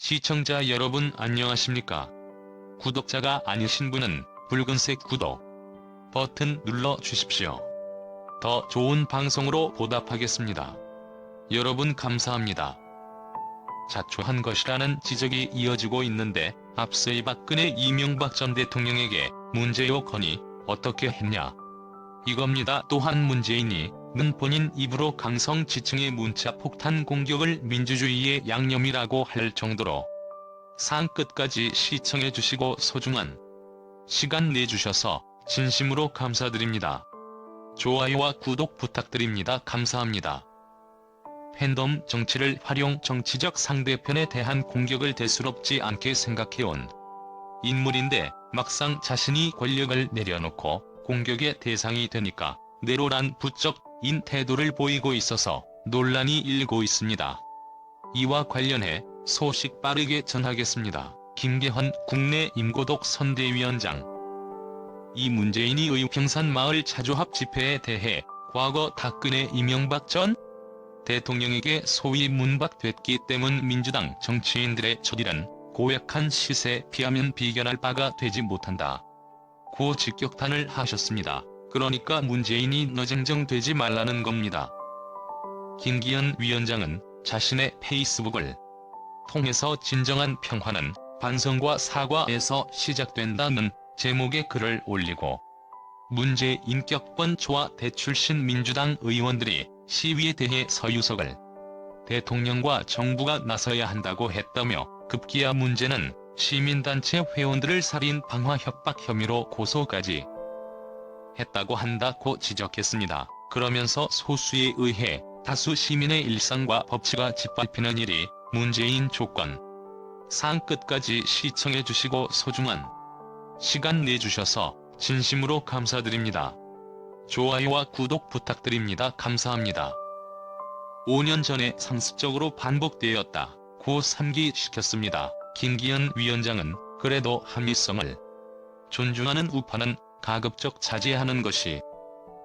시청자 여러분 안녕하십니까? 구독자가 아니신 분은 붉은색 구독 버튼 눌러 주십시오. 더 좋은 방송으로 보답하겠습니다. 여러분 감사합니다. 자초한 것이라는 지적이 이어지고 있는데 앞서 박근혜 이명박 전 대통령에게 문제 요건이 어떻게 했냐? 이겁니다. 또한 문재인이 는 본인 입으로 강성 지층의 문자 폭탄 공격을 민주주의의 양념이라고 할 정도로 상 끝까지 시청해주시고 소중한 시간 내주셔서 진심으로 감사드립니다. 좋아요와 구독 부탁드립니다. 감사합니다. 팬덤 정치를 활용 정치적 상대편에 대한 공격을 대수롭지 않게 생각해온 인물인데 막상 자신이 권력을 내려놓고 공격의 대상이 되니까 내로란 부적인 태도를 보이고 있어서 논란이 일고 있습니다. 이와 관련해 소식 빠르게 전하겠습니다. 김계헌 국내 임고독 선대위원장. 이 문재인이 의평산 마을 자조합 집회에 대해 과거 박근혜 이명박 전 대통령에게 소위 문박됐기 때문 민주당 정치인들의 저질은 고약한 시세 피하면 비견할 바가 되지 못한다 고 직격탄을 하셨습니다. 그러니까 문재인이 너쟁정되지 말라는 겁니다. 김기현 위원장은 자신의 페이스북을 통해서 진정한 평화는 반성과 사과에서 시작된다는 제목의 글을 올리고 문제 인격권 초와 대출신 민주당 의원들이 시위에 대해 서유석을 대통령과 정부가 나서야 한다고 했다며 급기야 문제는 시민단체 회원들을 살인 방화 협박 혐의로 고소까지 했다고 한다고 지적했습니다. 그러면서 소수에 의해 다수 시민의 일상과 법치가 짓밟히는 일이 문재인 조건 상 끝까지 시청해주시고 소중한 시간 내주셔서 진심으로 감사드립니다. 좋아요와 구독 부탁드립니다. 감사합니다. 5년 전에 상습적으로 반복되었다 고 상기시켰습니다. 김기현 위원장은 그래도 합리성을 존중하는 우파는 가급적 자제하는 것이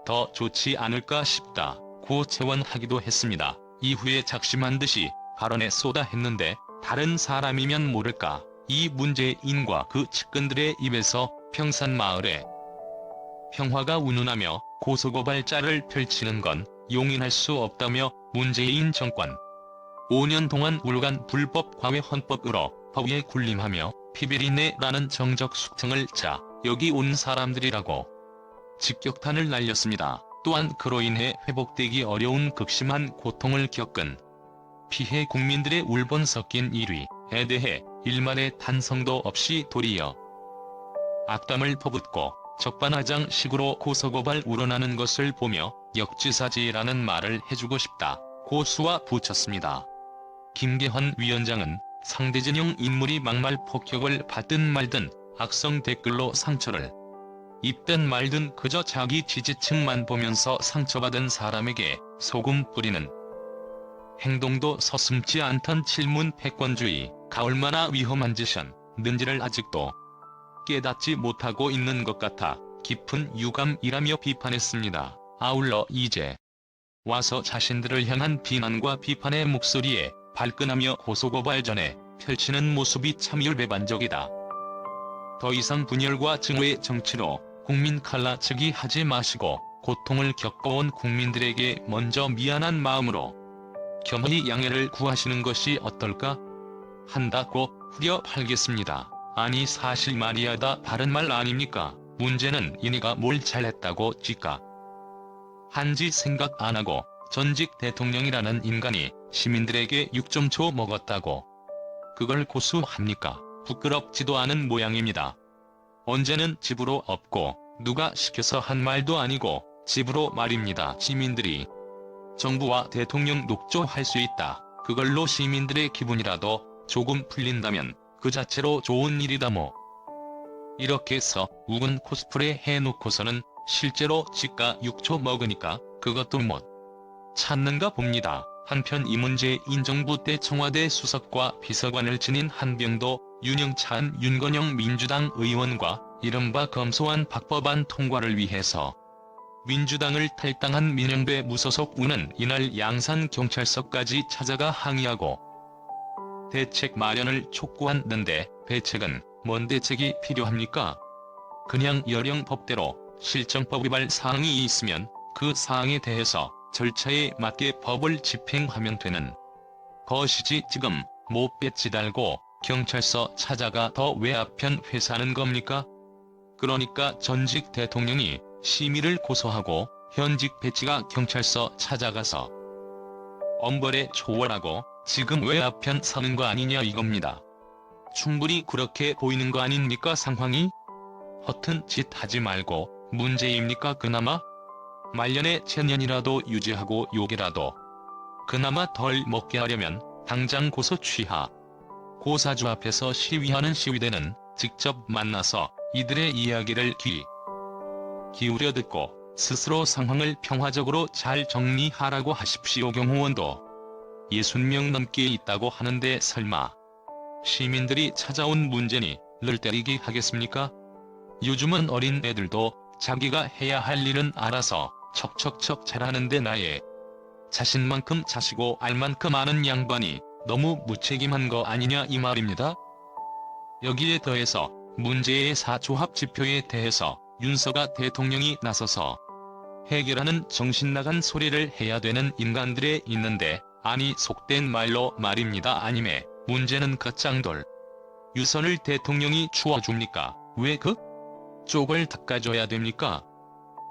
더 좋지 않을까 싶다 고 체원하기도 했습니다. 이후에 작심한 듯이 발언에 쏟아했는데 다른 사람이면 모를까 이 문재인과 그 측근들의 입에서 평산마을에 평화가 운운하며 고소고발자를 펼치는 건 용인할 수 없다며 문재인 정권 5년 동안 울간 불법 과외 헌법으로 법위에 군림하며 피비린내라는 정적 숙청을 짜 여기 온 사람들이라고 직격탄을 날렸습니다. 또한 그로 인해 회복되기 어려운 극심한 고통을 겪은 피해 국민들의 울분 섞인 일위에 대해 일말의 단성도 없이 도리어 악담을 퍼붓고 적반하장식으로 고소고발 우러나는 것을 보며 역지사지라는 말을 해주고 싶다 고 수와 붙였습니다. 김계헌 위원장은 상대진영 인물이 막말 폭격을 받든 말든 악성 댓글로 상처를 입든 말든 그저 자기 지지층만 보면서 상처받은 사람에게 소금 뿌리는 행동도 서슴지 않던 칠문 패권주의가 얼마나 위험한 짓이었는지를 아직도 깨닫지 못하고 있는 것 같아 깊은 유감이라며 비판했습니다. 아울러 이제 와서 자신들을 향한 비난과 비판의 목소리에 발끈하며 고소고발 전에 펼치는 모습이 참 열배반적이다. 더 이상 분열과 증오의 정치로 국민 갈라치기 하지 마시고 고통을 겪어온 국민들에게 먼저 미안한 마음으로 겸허히 양해를 구하시는 것이 어떨까 한다고 후려 팔겠습니다. 아니 사실 말이야 다 바른 말 아닙니까? 문제는 이니가 뭘 잘했다고 쥐까 한지 생각 안하고 전직 대통령이라는 인간이 시민들에게 6점 먹었다고 그걸 고수합니까? 부끄럽지도 않은 모양입니다. 언제는 집으로 없고 누가 시켜서 한 말도 아니고 집으로 말입니다. 시민들이 정부와 대통령 녹조할 수 있다. 그걸로 시민들의 기분이라도 조금 풀린다면 그 자체로 좋은 일이다 뭐. 이렇게 해서 우군 코스프레 해놓고서는 실제로 지가 6초 먹으니까 그것도 못 찾는가 봅니다. 한편 이 문제인 정부 때 청와대 수석과 비서관을 지닌 한병도 윤영찬 윤건영 민주당 의원과 이른바 검소한 박법안 통과를 위해서 민주당을 탈당한 민영배 무소속 우는 이날 양산경찰서까지 찾아가 항의하고 대책 마련을 촉구하는데 대책은 뭔 대책이 필요합니까? 그냥 연령 법대로 실정법 위반 사항이 있으면 그 사항에 대해서 절차에 맞게 법을 집행하면 되는 것이지 지금 못배지 달고 경찰서 찾아가 더 외압편 회사는 겁니까? 그러니까 전직 대통령이 심의를 고소하고 현직 배지가 경찰서 찾아가서 엄벌에 초월하고 지금 외압편 서는 거 아니냐 이겁니다. 충분히 그렇게 보이는 거 아닙니까 상황이? 허튼 짓 하지 말고 문제입니까 그나마? 말년에 체년이라도 유지하고 욕이라도 그나마 덜 먹게 하려면 당장 고소 취하. 고사주 앞에서 시위하는 시위대는 직접 만나서 이들의 이야기를 귀 기울여 듣고 스스로 상황을 평화적으로 잘 정리하라고 하십시오. 경호원도 60명 넘게 있다고 하는데 설마 시민들이 찾아온 문제니 를 때리기 하겠습니까? 요즘은 어린 애들도 자기가 해야 할 일은 알아서 척척척 잘하는데 나의 자신만큼 자시고 알만큼 아는 양반이 너무 무책임한 거 아니냐 이 말입니다. 여기에 더해서 문제의 사조합 지표에 대해서 윤석열 대통령이 나서서 해결하는 정신나간 소리를 해야 되는 인간들에 있는데 아니 속된 말로 말입니다. 아님에 문제는 갓장돌 유선을 대통령이 주워줍니까? 왜 그 쪽을 닦아줘야 됩니까?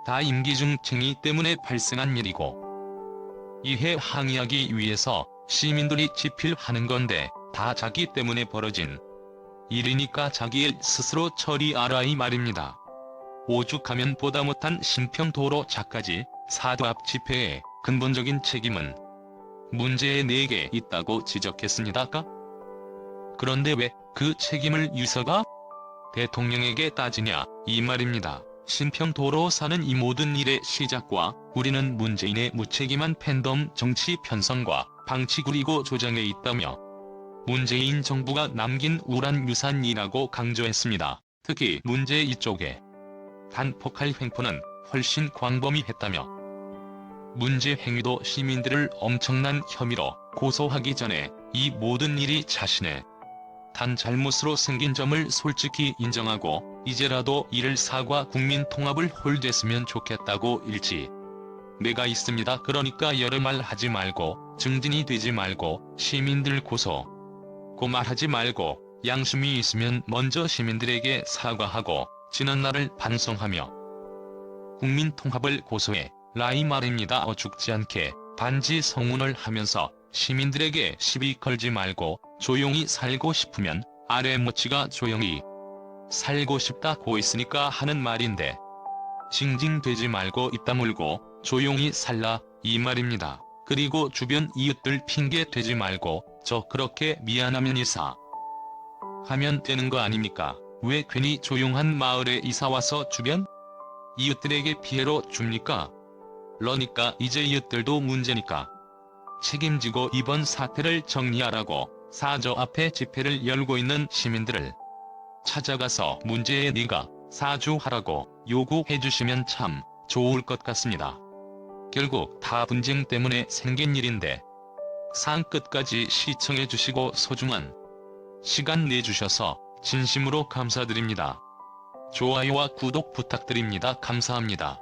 다 임기중증이 때문에 발생한 일이고 이해 항의하기 위해서 시민들이 집필하는 건데 다 자기 때문에 벌어진 일이니까 자기 일 스스로 처리하라 이 말입니다. 오죽하면 보다 못한 신평도로 작가지 사도합 집회의 근본적인 책임은 문제에 내게 있다고 지적했습니다. 그런데 왜 그 책임을 유서가 대통령에게 따지냐 이 말입니다. 신평도로 사는 이 모든 일의 시작과 우리는 문재인의 무책임한 팬덤 정치 편성과 방치 그리고 조정에 있다며 문재인 정부가 남긴 우란 유산이라고 강조했습니다. 특히 문재인 쪽에 단폭할 횡포는 훨씬 광범위했다며 문제 행위도 시민들을 엄청난 혐의로 고소하기 전에 이 모든 일이 자신의 단 잘못으로 생긴 점을 솔직히 인정하고 이제라도 이를 사과 국민 통합을 홀됐으면 좋겠다고 일지 내가 있습니다. 그러니까 여러 말 하지 말고 증진이 되지 말고 시민들 고말하지 말고 양심이 있으면 먼저 시민들에게 사과하고 지난날을 반성하며 국민 통합을 고소해 라이 말입니다. 죽지 않게 반지 성운을 하면서 시민들에게 시비 걸지 말고 조용히 살고 싶으면 아랫모치가 조용히 살고 싶다고 있으니까 하는 말인데 징징대지 말고 입 다물고 조용히 살라 이 말입니다. 그리고 주변 이웃들 핑계 대지 말고 저 그렇게 미안하면 이사 하면 되는 거 아닙니까? 왜 괜히 조용한 마을에 이사와서 주변 이웃들에게 피해로 줍니까? 그러니까 이제 이웃들도 문제니까 책임지고 이번 사태를 정리하라고 사저 앞에 집회를 열고 있는 시민들을 찾아가서 문제에 네가 사주하라고 요구해주시면 참 좋을 것 같습니다. 결국 다 분쟁 때문에 생긴 일인데 상 끝까지 시청해주시고 소중한 시간 내주셔서 진심으로 감사드립니다. 좋아요와 구독 부탁드립니다. 감사합니다.